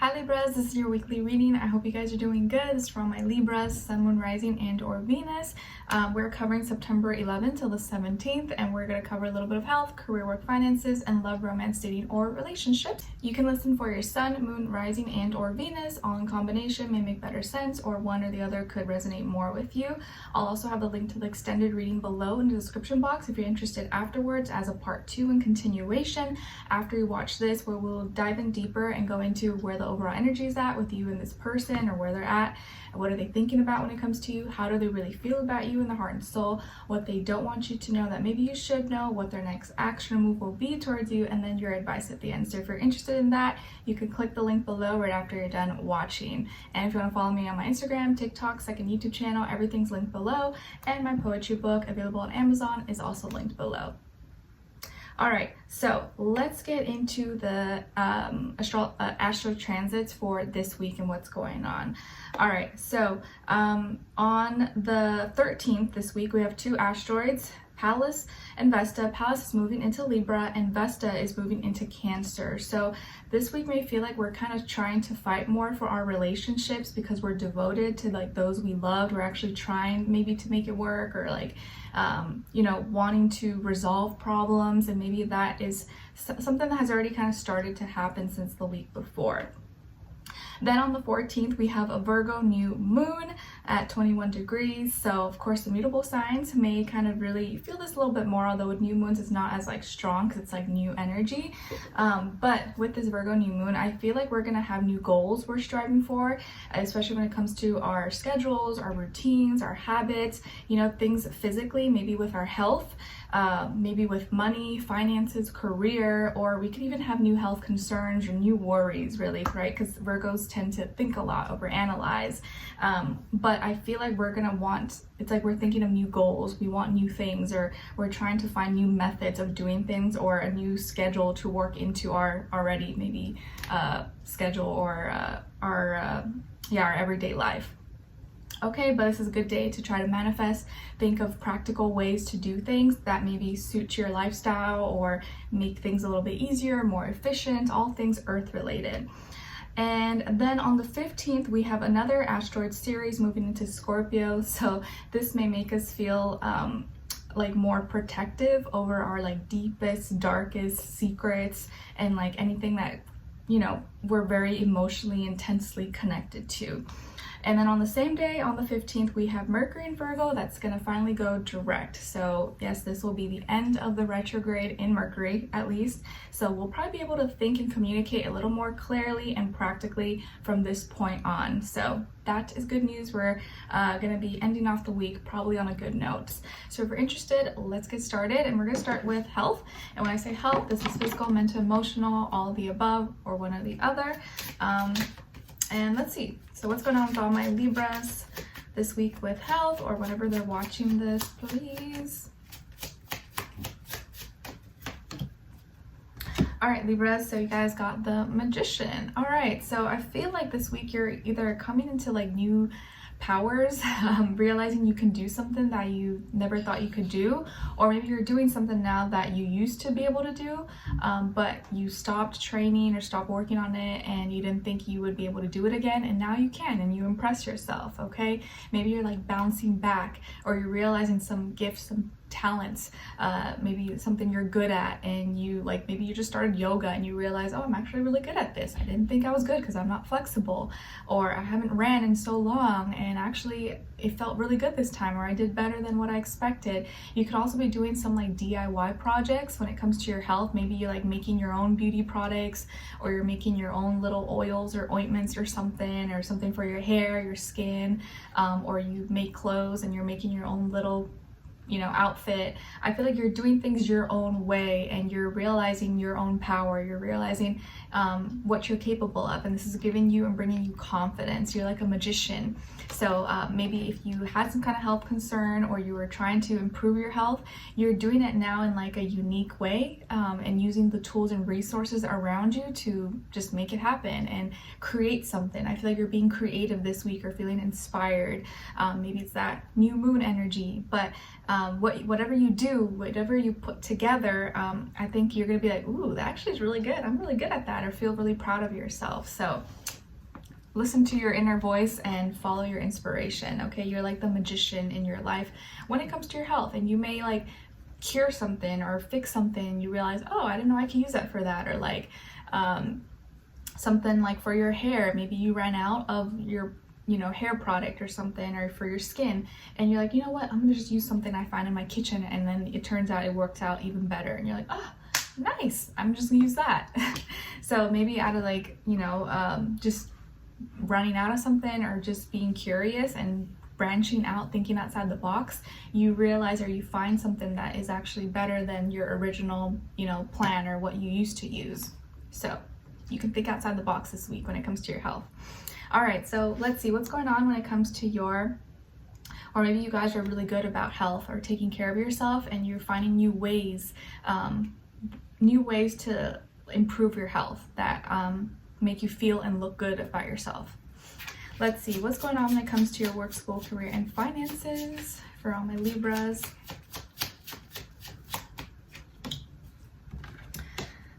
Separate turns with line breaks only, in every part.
Hi Libras, this is your weekly reading. I hope you guys are doing good. This is for all my Libras, Sun, Moon, Rising, and or Venus. We're covering September 11th till the 17th, and we're going to cover a little bit of health, career, work, finances, and love, romance, dating, or relationships. You can listen for your Sun, Moon, Rising, and or Venus. All in combination may make better sense, or one or the other could resonate more with you. I'll also have the link to the extended reading below in the description box if you're interested afterwards as a part 2 and continuation. After you watch this, where we'll dive in deeper and go into where the overall energy is at with you and this person, or where they're at, what are they thinking about when it comes to you, how do they really feel about you in the heart and soul, what they don't want you to know that maybe you should know, what their next action or move will be towards you, and then your advice at the end. So if you're interested in that, you can click the link below right after you're done watching. And if you want to follow me on my Instagram, TikTok, second YouTube channel, everything's linked below, and my poetry book available on Amazon is also linked below. All right, so let's get into the astro transits for this week and what's going on. All right, so on the 13th this week, we have two asteroids, Pallas and Vesta. Pallas is moving into Libra and Vesta is moving into Cancer. So this week may feel like we're kind of trying to fight more for our relationships because we're devoted to like those we loved. We're actually trying maybe to make it work, or like wanting to resolve problems, and maybe that is something that has already kind of started to happen since the week before. Then on the 14th, we have a Virgo new moon at 21 degrees. So of course the mutable signs may kind of really feel this a little bit more, although with new moons it's not as like strong because it's like new energy. But with this Virgo new moon, I feel like we're gonna have new goals we're striving for, especially when it comes to our schedules, our routines, our habits, things physically, maybe with our health, maybe with money, finances, career, or we could even have new health concerns or new worries, really, right? Because Virgos tend to think a lot, overanalyze. But I feel like we're gonna want, it's like we're thinking of new goals, we want new things, or we're trying to find new methods of doing things, or a new schedule to work into our already maybe schedule, or our everyday life. Okay, but this is a good day to try to manifest. Think of practical ways to do things that maybe suit your lifestyle or make things a little bit easier, more efficient, all things earth related. And then on the 15th, we have another asteroid series moving into Scorpio. So this may make us feel like more protective over our like deepest, darkest secrets, and like anything that, we're very emotionally intensely connected to. And then on the same day, on the 15th, we have Mercury in Virgo that's going to finally go direct. So yes, this will be the end of the retrograde in Mercury, at least. So we'll probably be able to think and communicate a little more clearly and practically from this point on. So that is good news. We're going to be ending off the week probably on a good note. So if you're interested, let's get started. And we're going to start with health. And when I say health, this is physical, mental, emotional, all of the above, or one or the other. And let's see. So what's going on with all my Libras this week with health, or whenever they're watching this, please. All right, Libras, so you guys got the Magician. All right, so I feel like this week you're either coming into like new powers, realizing you can do something that you never thought you could do, or maybe you're doing something now that you used to be able to do, but you stopped training or stopped working on it and you didn't think you would be able to do it again, and now you can, and you impress yourself. Okay, maybe you're like bouncing back, or you're realizing some gifts, some talents, maybe something you're good at, and you like, maybe you just started yoga and you realize, oh, I'm actually really good at this. I didn't think I was good because I'm not flexible, or I haven't ran in so long and actually it felt really good this time, or I did better than what I expected. You could also be doing some like DIY projects when it comes to your health. Maybe you're like making your own beauty products, or you're making your own little oils or ointments or something for your hair, your skin, or you make clothes and you're making your own little outfit. I feel like you're doing things your own way, and you're realizing your own power. You're realizing what you're capable of, and this is giving you and bringing you confidence. You're like a magician. So maybe if you had some kind of health concern, or you were trying to improve your health, you're doing it now in like a unique way, and using the tools and resources around you to just make it happen and create something. I feel like you're being creative this week, or feeling inspired. Maybe it's that new moon energy, but whatever you do, whatever you put together, I think you're gonna be like, ooh, that actually is really good. I'm really good at that, or feel really proud of yourself. So listen to your inner voice and follow your inspiration. Okay, you're like the magician in your life when it comes to your health, and you may like cure something or fix something. You realize, oh, I didn't know I could use that for that. Or like something like for your hair, maybe you ran out of your hair product or something, or for your skin, and you're like, you know what, I'm gonna just use something I find in my kitchen, and then it turns out it works out even better, and you're like, oh, nice, I'm just gonna use that. So maybe out of like just running out of something, or just being curious and branching out, thinking outside the box, you realize or you find something that is actually better than your original plan or what you used to use. So you can think outside the box this week when it comes to your health. All right, so let's see what's going on when it comes to or maybe you guys are really good about health or taking care of yourself, and you're finding new ways to improve your health that make you feel and look good about yourself. Let's see what's going on when it comes to your work, school, career, and finances for all my Libras.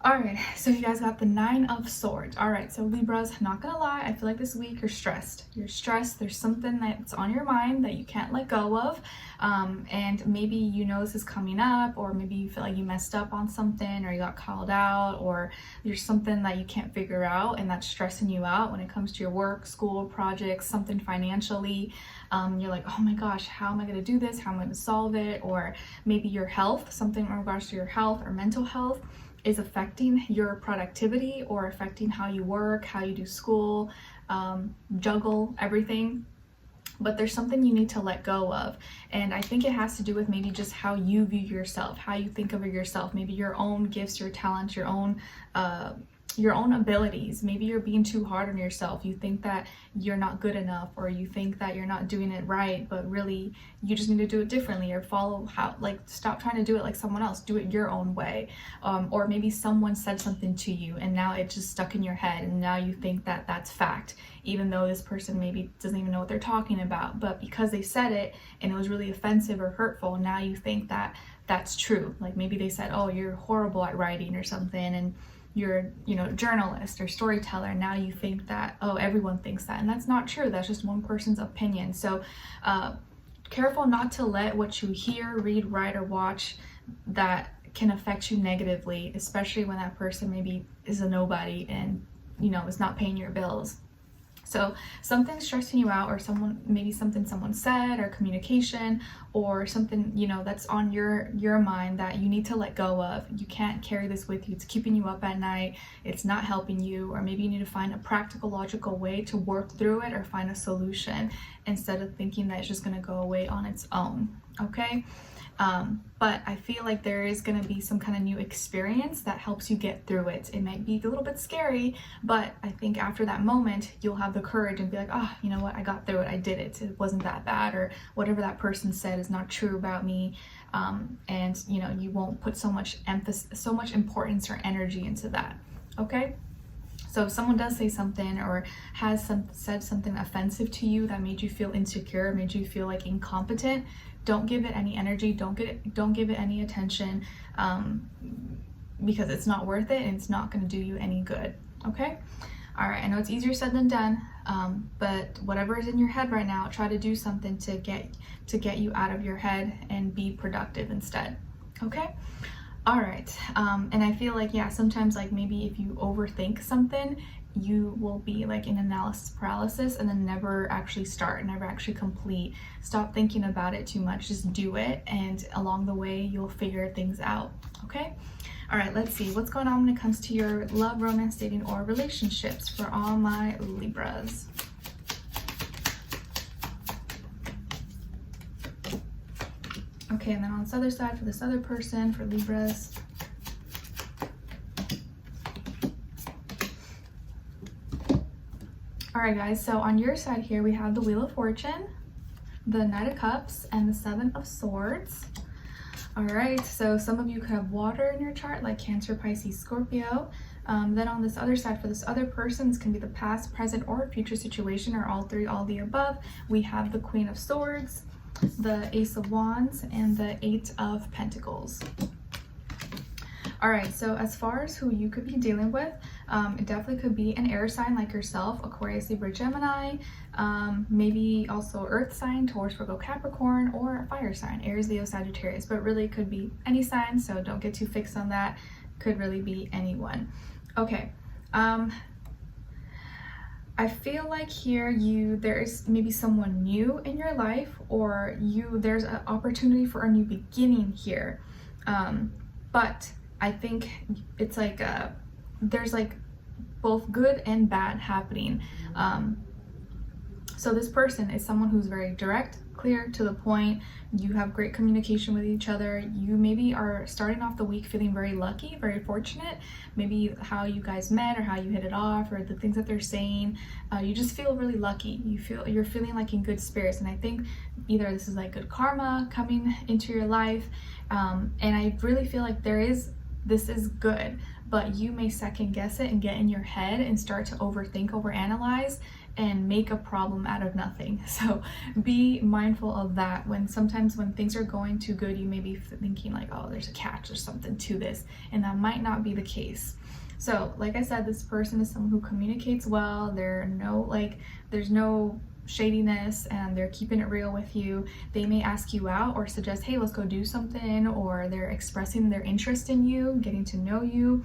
All right, so you guys got the 9 of Swords. All right, so Libras, not gonna lie, I feel like this week you're stressed. You're stressed. There's something that's on your mind that you can't let go of, and maybe this is coming up, or maybe you feel like you messed up on something, or you got called out, or there's something that you can't figure out, and that's stressing you out when it comes to your work, school, projects, something financially. You're like, oh my gosh, how am I gonna do this? How am I gonna solve it? Or maybe your health, something in regards to your health or mental health is affecting your productivity, or affecting how you work, how you do school, juggle everything. But there's something you need to let go of, and I think it has to do with maybe just how you view yourself, how you think of yourself, maybe your own gifts, your talents, your own abilities. Maybe you're being too hard on yourself. You think that you're not good enough, or you think that you're not doing it right, but really you just need to do it differently, or stop trying to do it like someone else, do it your own way. Or maybe someone said something to you and now it just stuck in your head, and now you think that that's fact, even though this person maybe doesn't even know what they're talking about, but because they said it and it was really offensive or hurtful, now you think that that's true. Like maybe they said, oh, you're horrible at writing or something, and you're journalist or storyteller. Now you think that, oh, everyone thinks that, and that's not true. That's just one person's opinion. So careful not to let what you hear, read, write, or watch that can affect you negatively, especially when that person maybe is a nobody and is not paying your bills. So something's stressing you out, or something someone said, or communication, or something, that's on your mind that you need to let go of. You can't carry this with you. It's keeping you up at night. It's not helping you, or maybe you need to find a practical, logical way to work through it, or find a solution, instead of thinking that it's just gonna go away on its own, okay? But I feel like there is going to be some kind of new experience that helps you get through it. It might be a little bit scary, but I think after that moment, you'll have the courage and be like, oh, you know what, I got through it, I did it, it wasn't that bad, or whatever that person said is not true about me. And you won't put so much importance or energy into that, okay? So if someone does say something, or said something offensive to you that made you feel insecure, made you feel like incompetent, don't give it any energy, don't give it any attention, because it's not worth it, and it's not going to do you any good, okay? All right, I know it's easier said than done, but whatever is in your head right now, try to do something to get you out of your head and be productive instead, okay? All right, and I feel like, yeah, sometimes like maybe if you overthink something, you will be like in analysis paralysis and then never actually start, never actually complete. Stop thinking about it too much, just do it, and along the way you'll figure things out, okay? All right, let's see what's going on when it comes to your love, romance, dating, or relationships for all my Libras. Okay, and then on this other side for this other person, for Libras. All right, guys, so on your side here, we have the Wheel of Fortune, the Knight of Cups, and the 7 of Swords. All right, so some of you could have water in your chart, like Cancer, Pisces, Scorpio. Then on this other side, for this other person, this can be the past, present, or future situation, or all three, all the above. We have the Queen of Swords, the Ace of Wands, and the 8 of Pentacles. All right, so as far as who you could be dealing with, It definitely could be an air sign like yourself, Aquarius, Libra, Gemini, maybe also earth sign, Taurus, Virgo, Capricorn, or a fire sign, Aries, Leo, Sagittarius, but really it could be any sign, so don't get too fixed on that. Could really be anyone. Okay, I feel like here there is maybe someone new in your life, or there's an opportunity for a new beginning here. But I think it's like there's like both good and bad happening. So this person is someone who's very direct, clear, to the point. You have great communication with each other. You maybe are starting off the week feeling very lucky, very fortunate. Maybe how you guys met or how you hit it off or the things that they're saying. You just feel really lucky. You're feeling like in good spirits. And I think either this is like good karma coming into your life. And I really feel like this is good, but you may second guess it and get in your head and start to overthink, overanalyze, and make a problem out of nothing. So be mindful of that. Sometimes when things are going too good, you may be thinking like, oh, there's a catch or something to this, and that might not be the case. So like I said, this person is someone who communicates well. There's no shadiness, and they're keeping it real with you. They may ask you out or suggest, hey, let's go do something, or they're expressing their interest in you, getting to know you.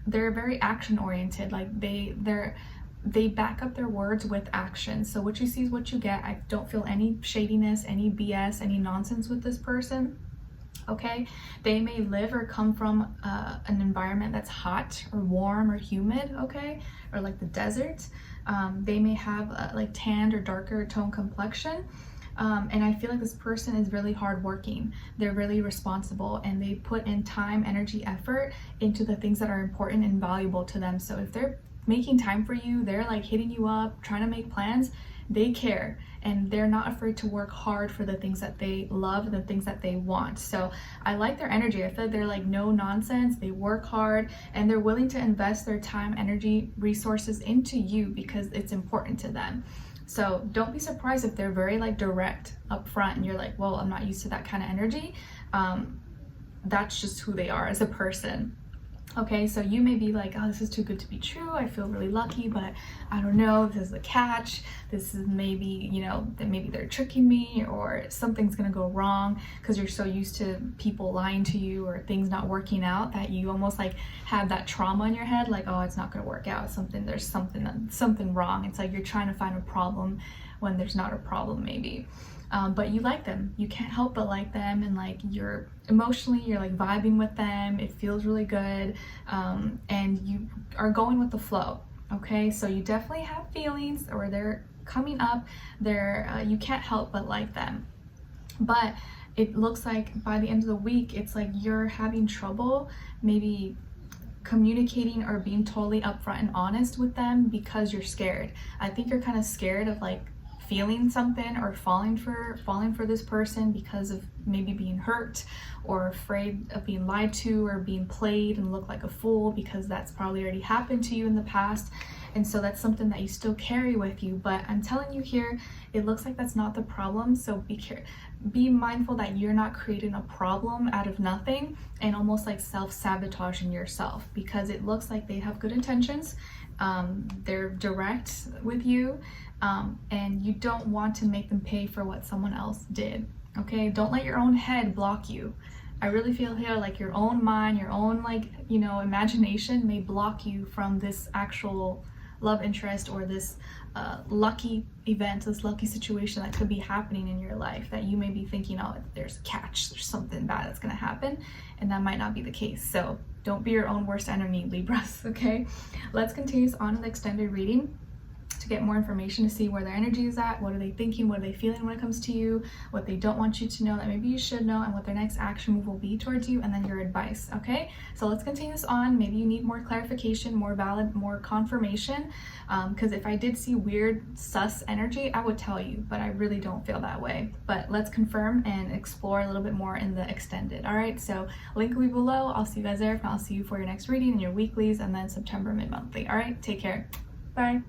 They're very action oriented. Like they back up their words with action. So what you see is what you get. I don't feel any shadiness, any BS, any nonsense with this person. Okay, they may live or come from an environment that's hot or warm or humid, okay, or like the desert. They may have like tanned or darker tone complexion. And I feel like this person is really hardworking. They're really responsible, and they put in time, energy, effort into the things that are important and valuable to them. So if they're making time for you, they're like hitting you up, trying to make plans, they care, and they're not afraid to work hard for the things that they love, the things that they want. So I like their energy. I feel like they're like no nonsense. They work hard, and they're willing to invest their time, energy, resources into you because it's important to them. So don't be surprised if they're very like direct up front and you're like, well, I'm not used to that kind of energy. That's just who they are as a person. Okay, so you may be like, oh, this is too good to be true. I feel really lucky, but I don't know, this is a catch. This is maybe, maybe they're tricking me, or something's gonna go wrong because you're so used to people lying to you or things not working out that you almost like have that trauma in your head, like, oh, it's not gonna work out. There's something wrong. It's like you're trying to find a problem when there's not a problem maybe. But you like them. You can't help but like them, and like you're like vibing with them. It feels really good, and you are going with the flow. Okay, so you definitely have feelings, or they're coming up. You can't help but like them. But it looks like by the end of the week, it's like you're having trouble maybe communicating or being totally upfront and honest with them because you're scared. I think you're kind of scared of like feeling something or falling for this person because of maybe being hurt, or afraid of being lied to or being played and look like a fool, because that's probably already happened to you in the past. And so that's something that you still carry with you. But I'm telling you here, it looks like that's not the problem. So be mindful that you're not creating a problem out of nothing and almost like self-sabotaging yourself, because it looks like they have good intentions. They're direct with you, and you don't want to make them pay for what someone else did. Okay, don't let your own head block you. I really feel here like your own mind, your own imagination may block you from this actual love interest, or this lucky event, this lucky situation that could be happening in your life, that you may be thinking, oh, there's a catch, there's something bad that's gonna happen, and that might not be the case. So don't be your own worst enemy, Libras, okay? Let's continue on with the extended reading to get more information, to see where their energy is at, what are they thinking, what are they feeling when it comes to you, what they don't want you to know that maybe you should know, and what their next action move will be towards you, and then your advice, okay? So let's continue this on. Maybe you need more clarification, more valid, more confirmation, because if I did see weird sus energy, I would tell you, but I really don't feel that way. But let's confirm and explore a little bit more in the extended. All right, so link will be below. I'll see you guys there. If not, I'll see you for your next reading and your weeklies, and then September mid-monthly. All right, take care. Bye.